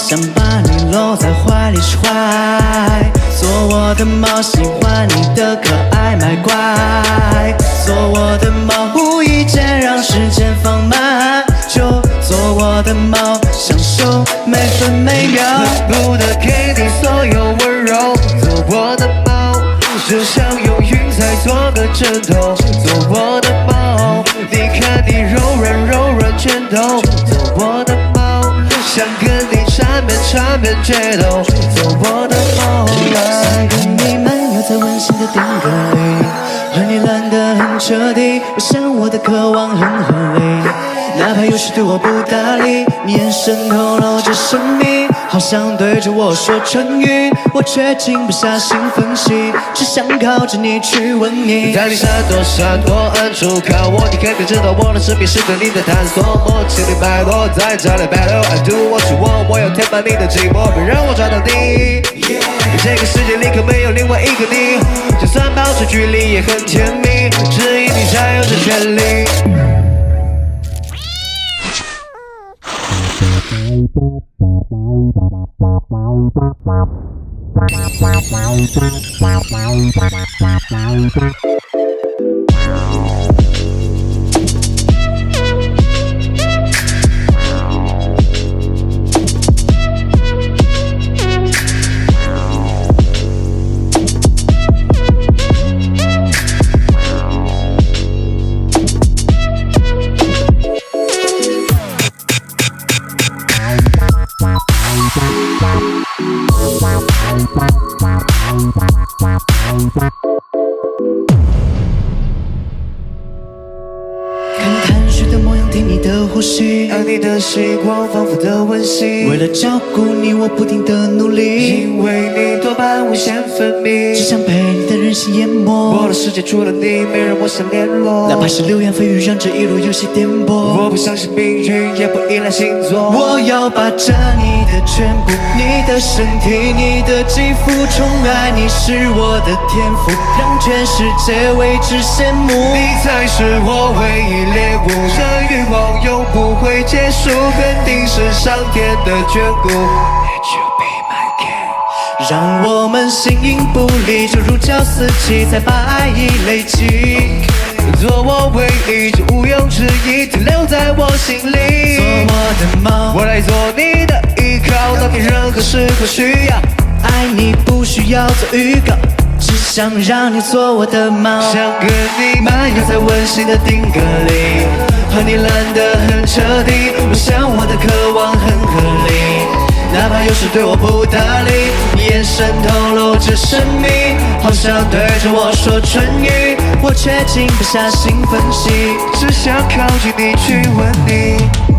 想把你搂在怀里释怀，做我的猫，喜欢你的可爱卖乖。做我的猫，无意间让时间放慢，就做我的猫，享受每分每秒。恨不得给你所有温柔，做我的猫，就像用云彩做个枕头。做我的猫，你看你柔软拳头。做我的猫，想跟你缠绵决斗。做我的猫，想跟你漫游在温馨的定格里，和你懒得很彻底，我想我的渴望很合理。哪怕有时对我不搭理，你眼神透露着神秘，好像对着我说唇语，我却静不下心分析，只想靠着你去吻你。当你闪躲，暗处看我，你可可知道我的生命是对你的探索。默契里脉络，在这里 battle I do what you want， 我要填满你的寂寞，别让我找到你。这个世界里可没有另外一个你，就算保持距离也很甜蜜，只因你才有这权利。看看水的模样，听你的呼吸，爱你的时光仿佛的温馨。为了照顾你，我不停的努力，因为你多巴胺无限分泌，只想被你的任性淹没。我的世界除了你，没人我想联络。哪怕是流言蜚语，让这一路有些颠簸。我不相信命运，也不依赖星座。我要霸占你的全部，你的身体，你的肌肤，宠爱你是我的天赋，让全世界为之羡慕。你才是我唯一猎物，这欲望永不会结束，肯定是上天的眷顾。Let you be my king， 让我们形影不离，就如胶似漆，在把爱意累积。做我唯一，就毋庸置疑，停留在我心里。做我的猫，我来做你的依靠，当你任何时刻需要。爱你不需要做预告，只想让你做我的猫。想跟你漫游在温馨的定格里，和你懒得很彻底，我想我的渴望很合理。哪怕有时对我不搭理，你眼神透露着神秘，好像对着我说唇语，我却静不下心分析，只想靠近你去吻你。